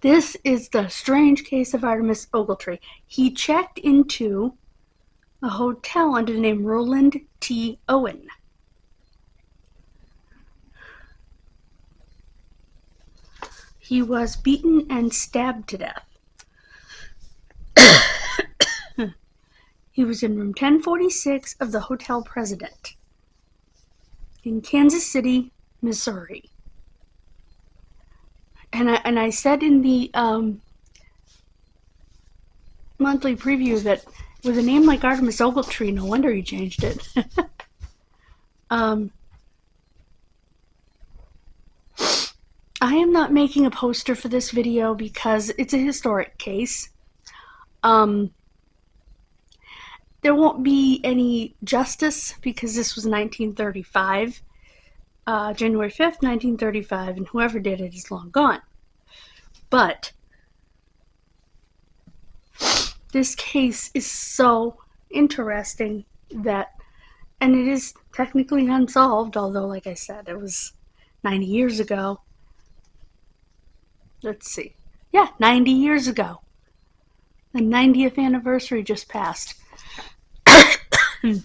This is the strange case of Artemus Ogletree. He checked into a hotel under the name Roland T. Owen. He was beaten and stabbed to death. He was in room 1046 of the Hotel President in Kansas City, Missouri. And I said in the monthly preview that with a name like Artemus Ogletree, no wonder he changed it. I am not making a poster for this video because it's a historic case. There won't be any justice because this was 1935, January 5th, 1935, and whoever did it is long gone. But this case is so interesting that, and it is technically unsolved, although, like I said, it was 90 years ago. Let's see. Yeah, 90 years ago. The 90th anniversary just passed. So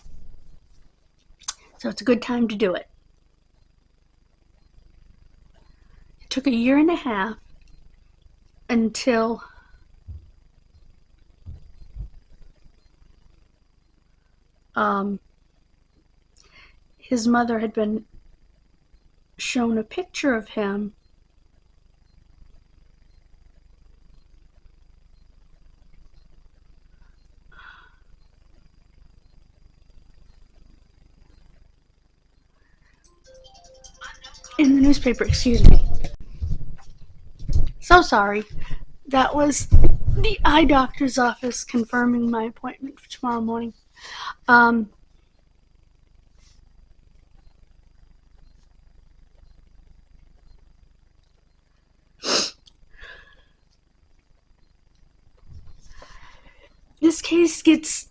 it's a good time to do it. It took a year and a half until his mother had been shown a picture of him in the newspaper. Excuse me. So sorry. That was the eye doctor's office confirming my appointment for tomorrow morning. This case gets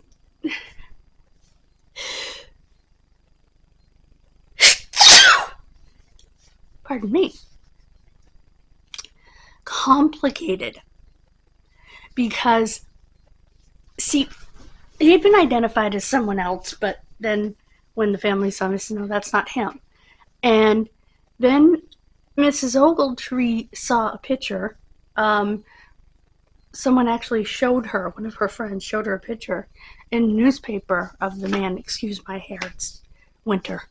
pardon me, complicated because, see, he had been identified as someone else, but then when the family saw him, they said, no, that's not him. And then Mrs. Ogletree saw a picture. Someone actually showed her, one of her friends showed her a picture in the newspaper of the man. Excuse my hair, it's winter.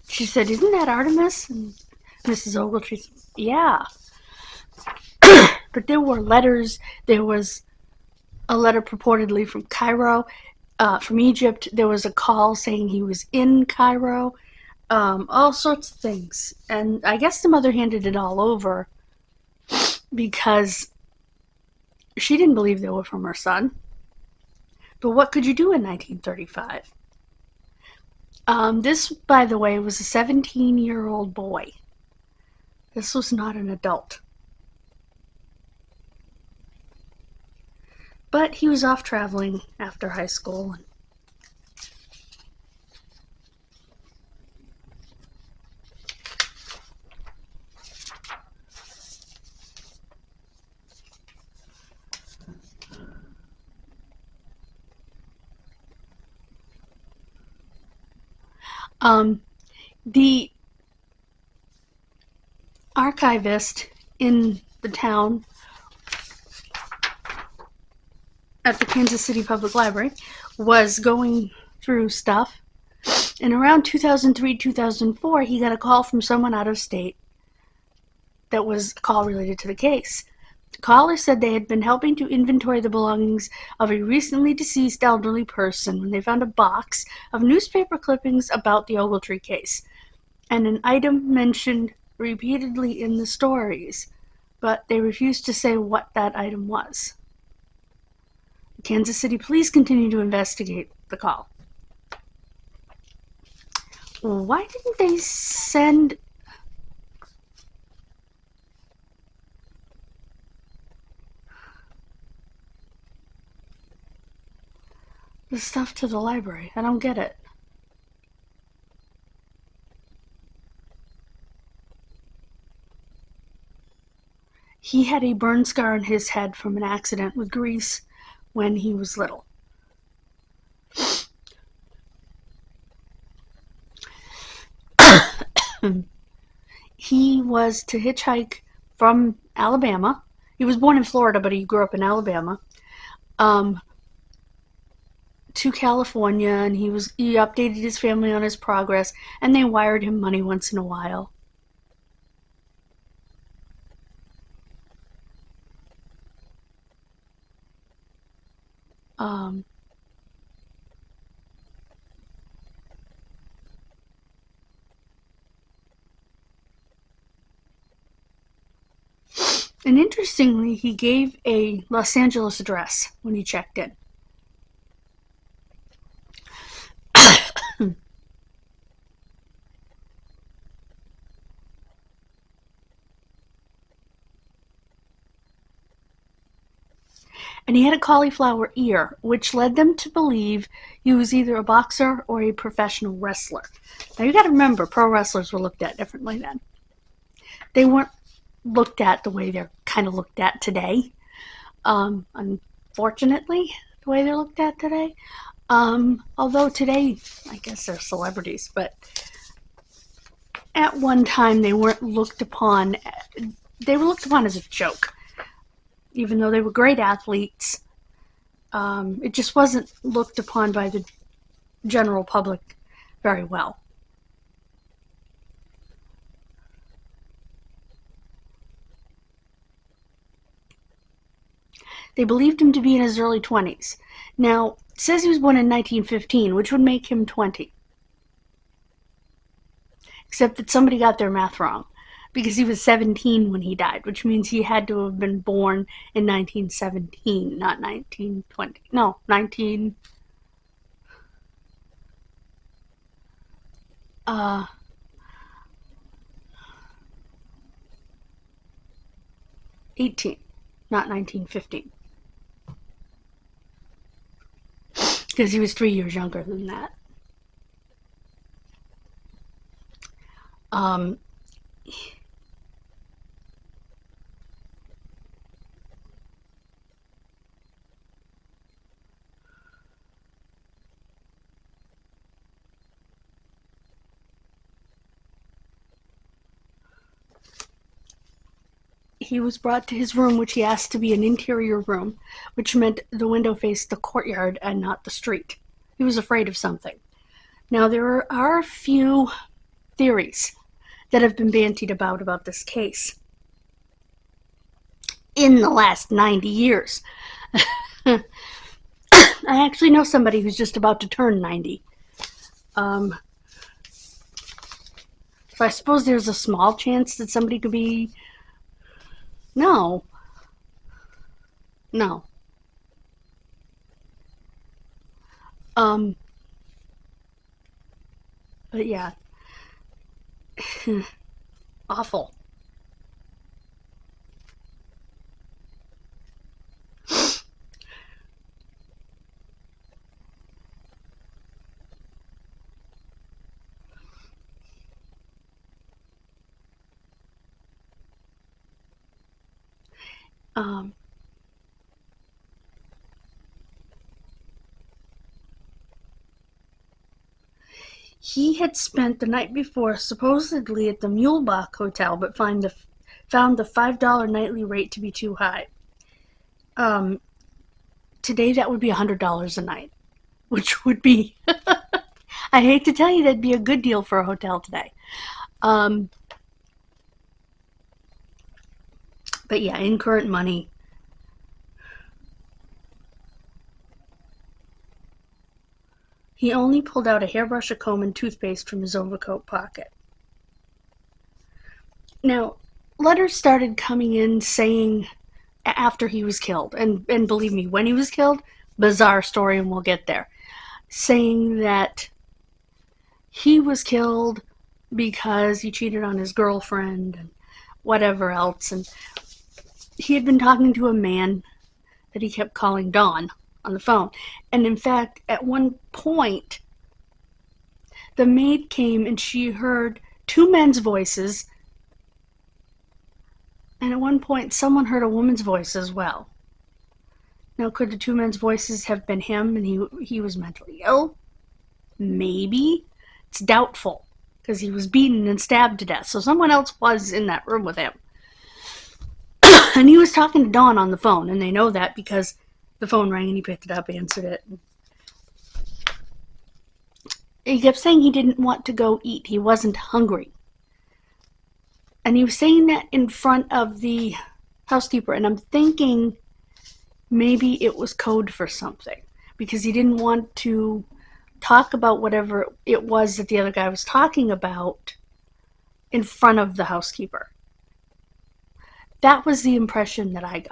She said, isn't that Artemus? And Mrs. Ogletree said, yeah. But there were letters. There was a letter purportedly from Cairo, from Egypt. There was a call saying he was in Cairo. All sorts of things. And I guess the mother handed it all over because she didn't believe they were from her son. But what could you do in 1935? This, by the way, was a 17-year-old boy. This was not an adult. But he was off traveling after high school. The archivist in the town at the Kansas City Public Library was going through stuff, and around 2003-2004 he got a call from someone out of state that was a call related to the case. The caller said they had been helping to inventory the belongings of a recently deceased elderly person when they found a box of newspaper clippings about the Ogletree case, and an item mentioned repeatedly in the stories, but they refused to say what that item was. The Kansas City police continue to investigate the call. Why didn't they send the stuff to the library? I don't get it. he had a burn scar on his head from an accident with grease when he was little. He was to hitchhike from Alabama. He was born in Florida, but he grew up in Alabama. To California, and he updated his family on his progress, and they wired him money once in a while. And interestingly, he gave a Los Angeles address when he checked in. And he had a cauliflower ear, which led them to believe he was either a boxer or a professional wrestler. Now you got to remember, pro wrestlers were looked at differently then. They weren't looked at the way they're kind of looked at today. Unfortunately, the way they're looked at today. Although today, I guess they're celebrities, but at one time they weren't looked upon. They were looked upon as a joke. Even though they were great athletes, it just wasn't looked upon by the general public very well. They believed him to be in his early 20s. Now, it says he was born in 1915, which would make him 20. Except that somebody got their math wrong, because he was 17 when he died, which means he had to have been born in 1917, not 1920. No, 18, not 1915. Because he was 3 years younger than that. He was brought to his room, which he asked to be an interior room, which meant the window faced the courtyard and not the street. He was afraid of something. Now, there are a few theories that have been bantied about this case in the last 90 years. I actually know somebody who's just about to turn 90. So I suppose there's a small chance that somebody could be... No. But yeah. Awful. He had spent the night before supposedly at the Mulebach Hotel, but found the $5 nightly rate to be too high. Today that would be $100 a night, which would be... I hate to tell you, that'd be a good deal for a hotel today. But yeah, in current money, he only pulled out a hairbrush, a comb, and toothpaste from his overcoat pocket. Now, letters started coming in saying after he was killed, and believe me, when he was killed, bizarre story, and we'll get there, saying that he was killed because he cheated on his girlfriend and whatever else, and he had been talking to a man that he kept calling Don on the phone. And in fact, at one point, the maid came and she heard two men's voices, And at one point, someone heard a woman's voice as well. Now, could the two men's voices have been him and he was mentally ill? Maybe. It's doubtful, because he was beaten and stabbed to death, so someone else was in that room with him. And he was talking to Dawn on the phone, and they know that because the phone rang and he picked it up, answered it. He kept saying he didn't want to go eat. He wasn't hungry. And he was saying that in front of the housekeeper, and I'm thinking maybe it was code for something, because he didn't want to talk about whatever it was that the other guy was talking about in front of the housekeeper. That was the impression that I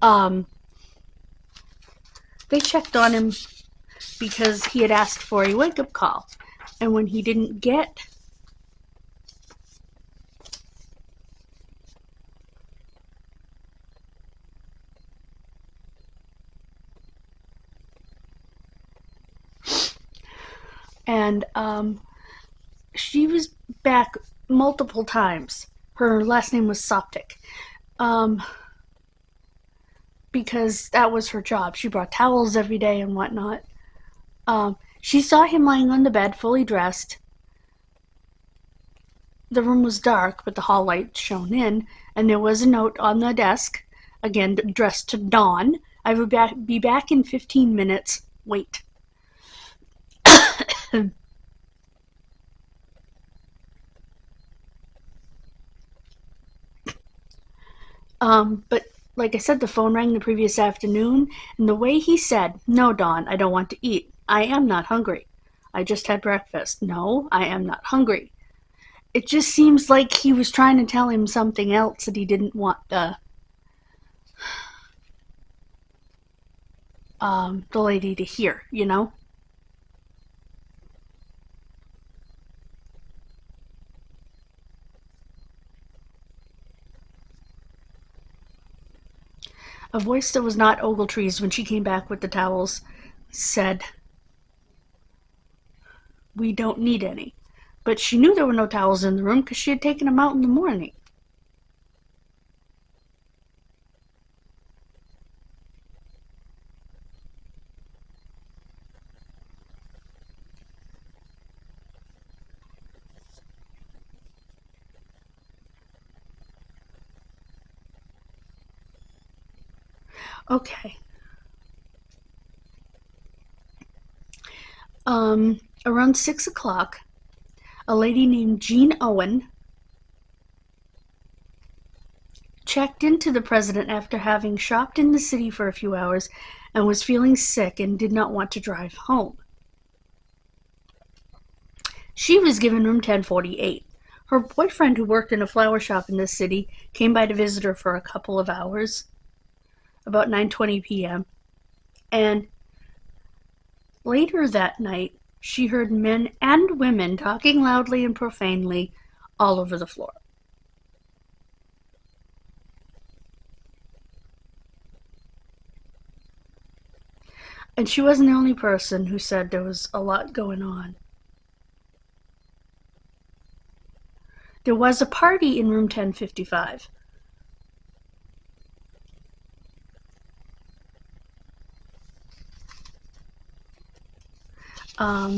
got. They checked on him because he had asked for a wake-up call, and when he didn't get and she was back multiple times. Her last name was Soptic, because that was her job. She brought towels every day and whatnot. She saw him lying on the bed, fully dressed. The room was dark, but the hall light shone in, and there was a note on the desk, again addressed to Dawn. I will be back in 15 minutes. Wait. But like I said, the phone rang the previous afternoon, and the way he said, "No, Dawn, I don't want to eat. I am not hungry. I just had breakfast. No, I am not hungry." It just seems like he was trying to tell him something else that he didn't want the lady to hear, you know? A voice that was not Ogletree's when she came back with the towels said, "We don't need any." But she knew there were no towels in the room because she had taken them out in the morning. Okay. Around 6 o'clock, a lady named Jean Owen checked into the president after having shopped in the city for a few hours and was feeling sick and did not want to drive home. She was given room 1048. Her boyfriend, who worked in a flower shop in the city, came by to visit her for a couple of hours, about 9:20 p.m., and later that night, she heard men and women talking loudly and profanely all over the floor. And she wasn't the only person who said there was a lot going on. There was a party in room 1055.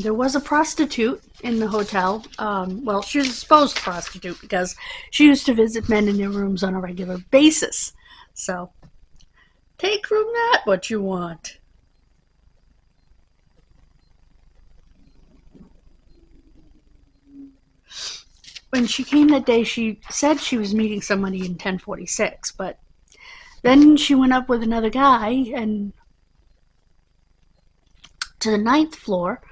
There was a prostitute in the hotel. Well, she was a supposed prostitute because she used to visit men in their rooms on a regular basis. So, take from that what you want. When she came that day, she said she was meeting somebody in 1046, but then she went up with another guy and to the 9th floor,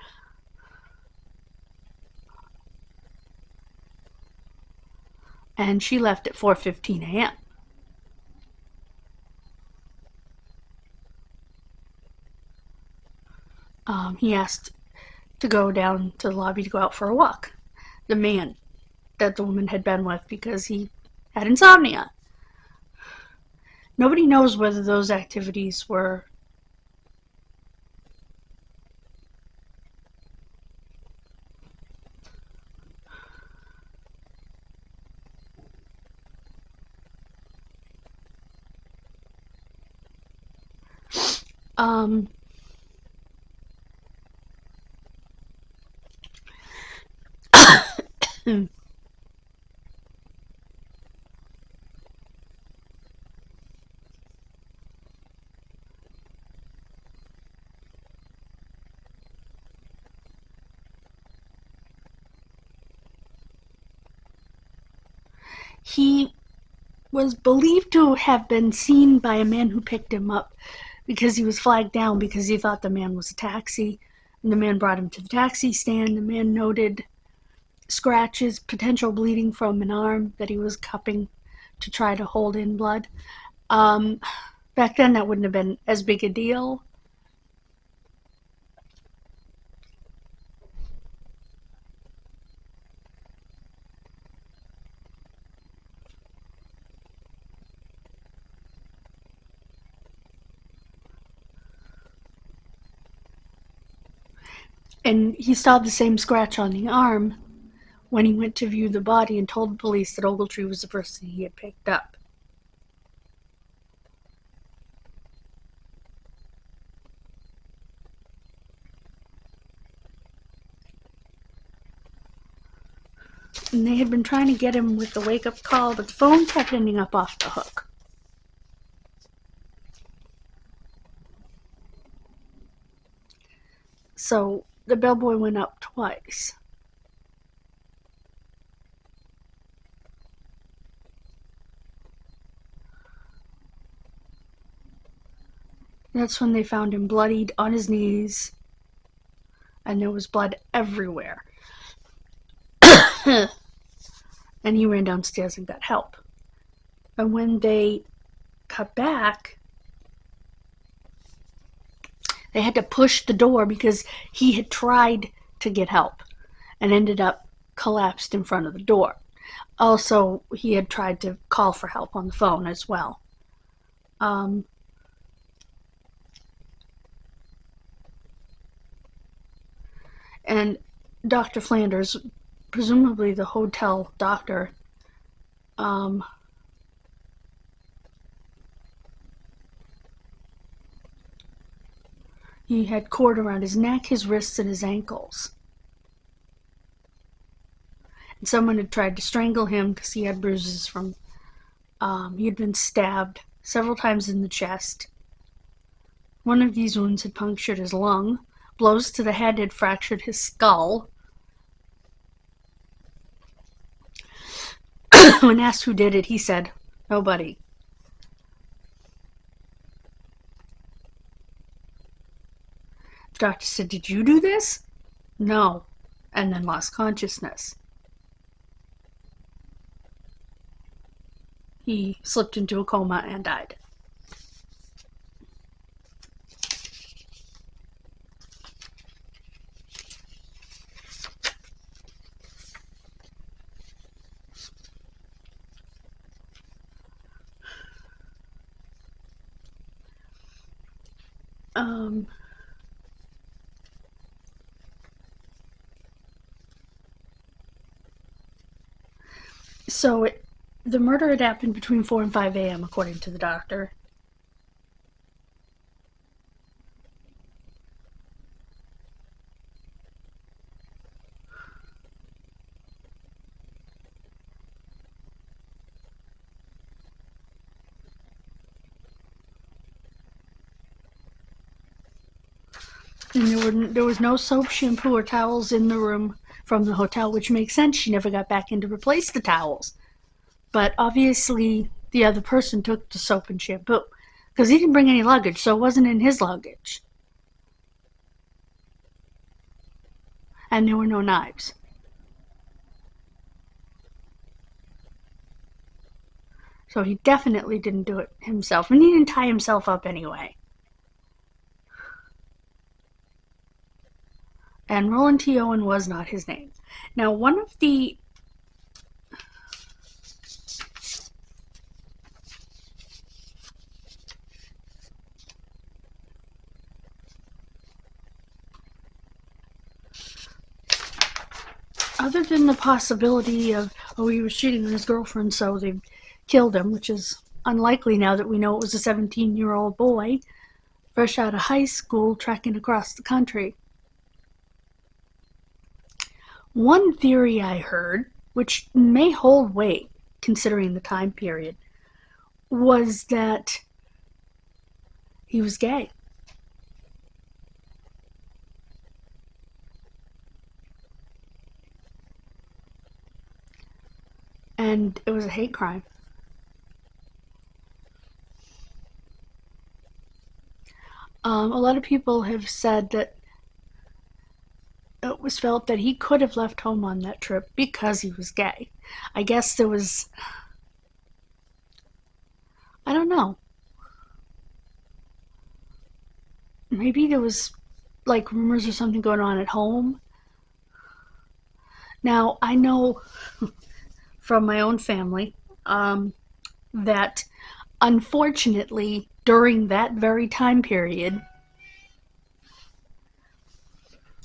and she left at 4:15 a.m. He asked to go down to the lobby to go out for a walk. The man that the woman had been with, because he had insomnia. Nobody knows whether those activities were He was believed to have been seen by a man who picked him up because he was flagged down because he thought the man was a taxi. And the man brought him to the taxi stand. The man noted scratches, potential bleeding from an arm that he was cupping to try to hold in blood. Back then, that wouldn't have been as big a deal. And he saw the same scratch on the arm when he went to view the body and told the police that Ogletree was the person he had picked up. And they had been trying to get him with the wake-up call, but the phone kept ending up off the hook. So the bellboy went up twice. That's when they found him bloodied on his knees, and there was blood everywhere. And he ran downstairs and got help. And when they cut back, they had to push the door because he had tried to get help and ended up collapsed in front of the door. Also, he had tried to call for help on the phone as well. And Dr. Flanders, presumably the hotel doctor, he had cord around his neck, his wrists, and his ankles. And someone had tried to strangle him because he had bruises from, he had been stabbed several times in the chest. One of these wounds had punctured his lung. Blows to the head had fractured his skull. When asked who did it, he said, "Nobody." The doctor said, "Did you do this?" "No," and then lost consciousness. He slipped into a coma and died. So the murder had happened between 4 and 5 a.m., according to the doctor. And there was no soap, shampoo, or towels in the room from the hotel, which makes sense. She never got back in to replace the towels. But obviously, the other person took the soap and shampoo because he didn't bring any luggage, so it wasn't in his luggage. And there were no knives. So he definitely didn't do it himself, and he didn't tie himself up anyway. And Roland T. Owen was not his name. Now, one of the other than the possibility of, he was cheating on his girlfriend, so they killed him, which is unlikely now that we know it was a 17-year-old boy. fresh out of high school, trekking across the country. One theory I heard, which may hold weight considering the time period, was that he was gay. And it was a hate crime. A lot of people have said that it was felt that he could have left home on that trip because he was gay. I guess there was, I don't know, maybe there was like rumors or something going on at home. Now, I know from my own family that unfortunately during that very time period,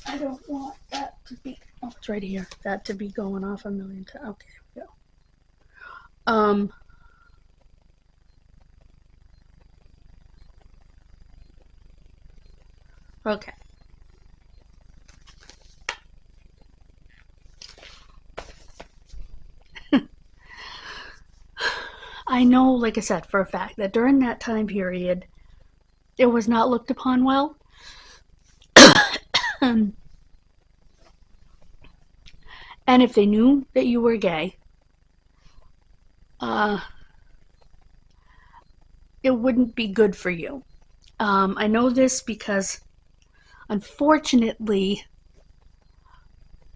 I don't want that to be, oh, it's right here, that to be going off a million times. Okay, here we go. Okay. I know, like I said, for a fact that during that time period, it was not looked upon well. And if they knew that you were gay, it wouldn't be good for you. I know this because, unfortunately,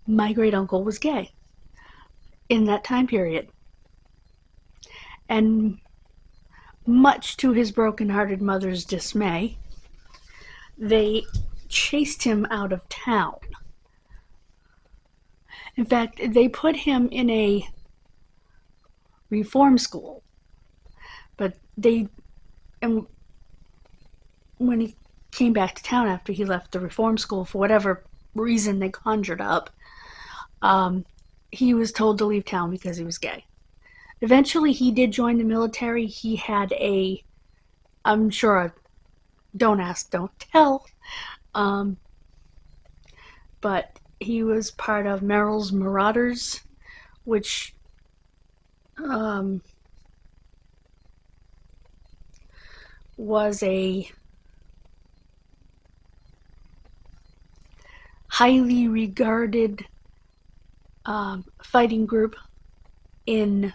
my great uncle was gay in that time period. And much to his broken-hearted mother's dismay, they chased him out of town. In fact, they put him in a reform school. But and when he came back to town after he left the reform school, for whatever reason they conjured up, he was told to leave town because he was gay. Eventually, he did join the military. He had I'm sure, don't ask, don't tell, but he was part of Merrill's Marauders, which was a highly regarded fighting group in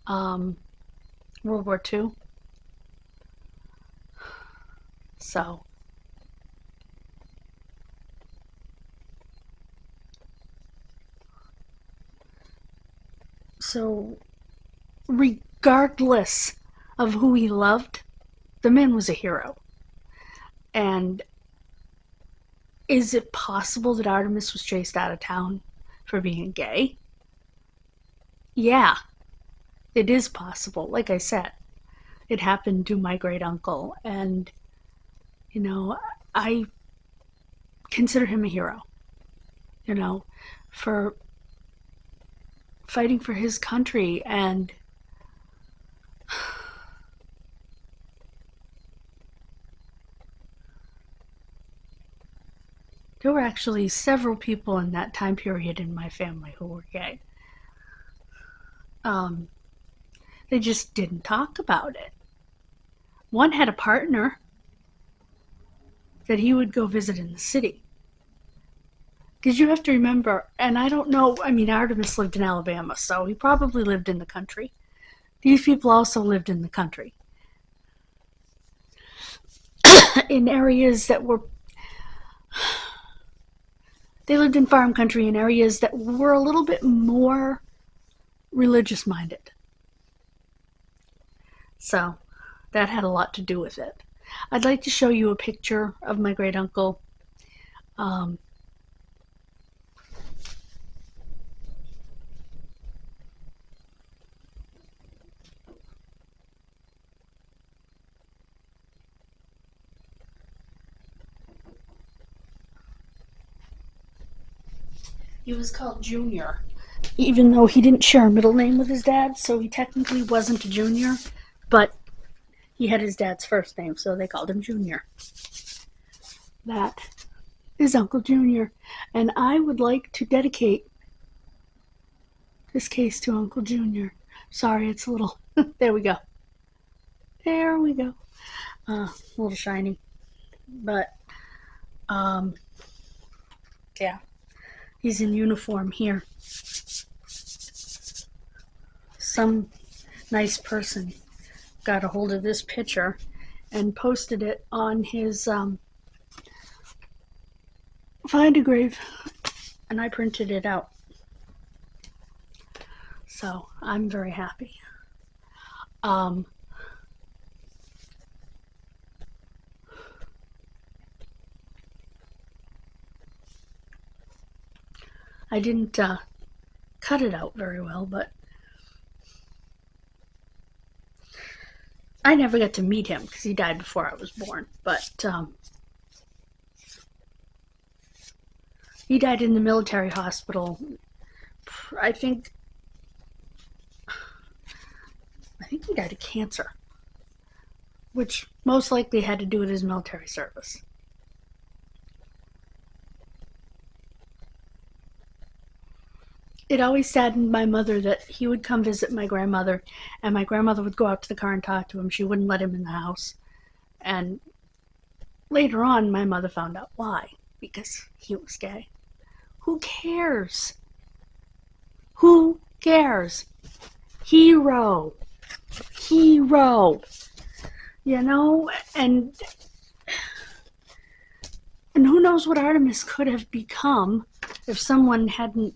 World War II. So regardless of who he loved, the man was a hero. And is it possible that Artemus was chased out of town for being gay? Yeah, it is possible. Like I said, it happened to my great uncle, and I consider him a hero, for fighting for his country. And there were actually several people in that time period in my family who were gay. They just didn't talk about it. One had a partner that he would go visit in the city. Because you have to remember, and I don't know, Artemus lived in Alabama, so he probably lived in the country. These people also lived in the country. In areas that were... They lived in farm country in areas that were a little bit more religious-minded. So, that had a lot to do with it. I'd like to show you a picture of my great uncle. He was called Junior. even though he didn't share a middle name with his dad, so he technically wasn't a junior, but he had his dad's first name, so they called him Junior. That is Uncle Junior, and I would like to dedicate this case to Uncle Junior. Sorry, it's a little... There we go. There we go. A little shiny. But, yeah. He's in uniform here. Some nice person got a hold of this picture and posted it on his Find a Grave, and I printed it out. So I'm very happy. I didn't cut it out very well, but I never got to meet him because he died before I was born. But he died in the military hospital. I think he died of cancer, which most likely had to do with his military service. It always saddened my mother that he would come visit my grandmother, and my grandmother would go out to the car and talk to him. She wouldn't let him in the house. And later on, my mother found out why. Because he was gay. Who cares? Who cares? Hero. Hero. You know? And who knows what Artemus could have become if someone hadn't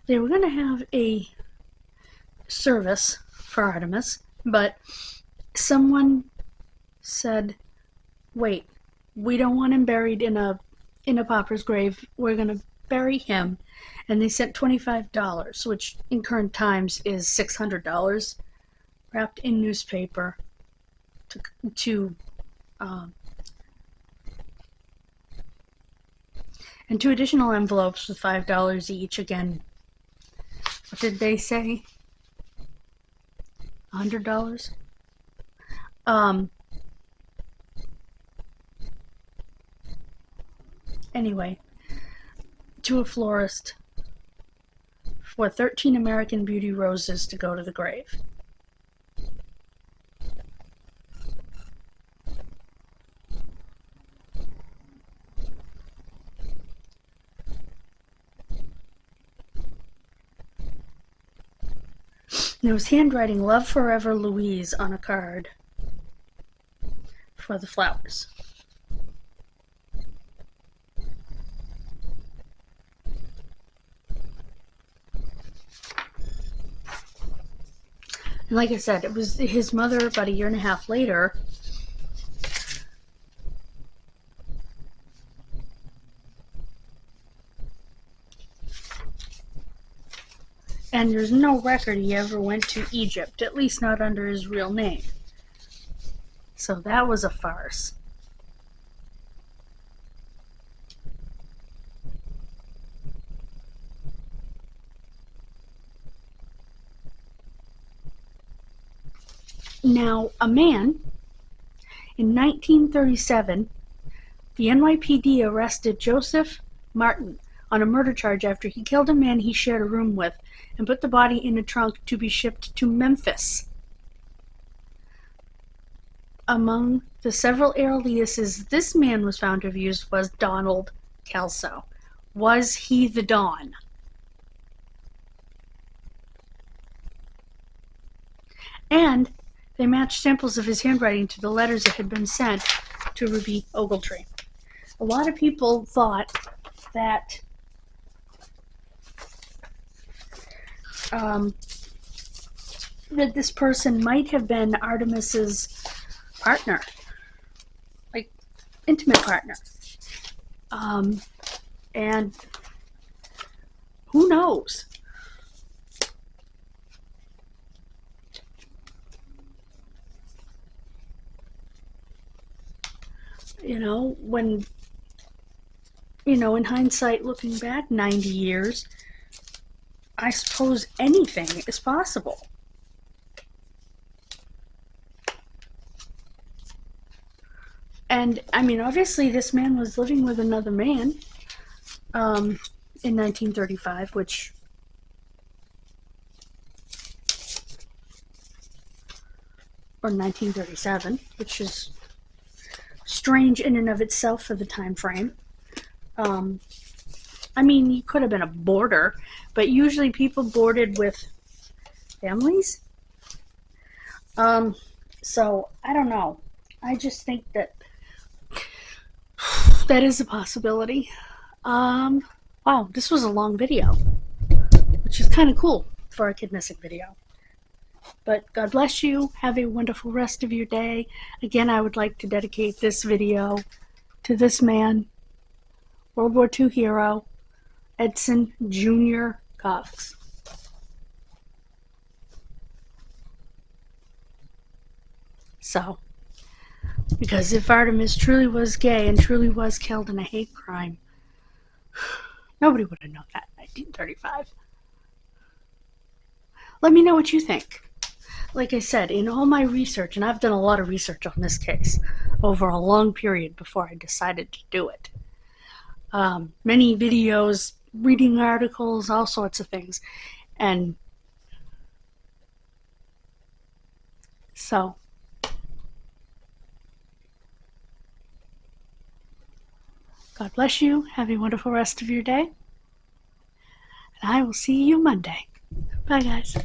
they were going to have a service for Artemus, but someone said, wait, we don't want him buried in a pauper's grave. We're going to bury him. And they sent $25, which in current times is $600, wrapped in newspaper and 2 additional envelopes with $5 each. Again, what did they say? $100? Anyway, to a florist for 13 American Beauty roses to go to the grave. There was handwriting, "Love Forever, Louise," on a card for the flowers. And like I said, it was his mother about a year and a half later and there's no record he ever went to Egypt, at least not under his real name. So that was a farce. Now, a man, in 1937, the NYPD arrested Joseph Martin on a murder charge after he killed a man he shared a room with and put the body in a trunk to be shipped to Memphis. Among the several aliases this man was found to have used was Donald Kelso. Was he the Don? And they matched samples of his handwriting to the letters that had been sent to Ruby Ogletree. A lot of people thought that that this person might have been Artemis's partner, like intimate partner. And who knows? When, in hindsight, looking back 90 years, I suppose anything is possible. And, obviously this man was living with another man in 1935, or 1937, which is strange in and of itself for the time frame. He could have been a boarder, but usually people boarded with families. So I don't know. I just think that is a possibility. Wow, this was a long video, which is kind of cool for a kid missing video. But God bless you. Have a wonderful rest of your day. Again, I would like to dedicate this video to this man, World War II hero, Edson Jr. Cox. So, because if Artemus truly was gay and truly was killed in a hate crime, nobody would have known that in 1935. Let me know what you think. Like I said, in all my research, and I've done a lot of research on this case over a long period before I decided to do it. Many videos, reading articles, all sorts of things. And so, God bless you. Have a wonderful rest of your day. And I will see you Monday. Bye, guys.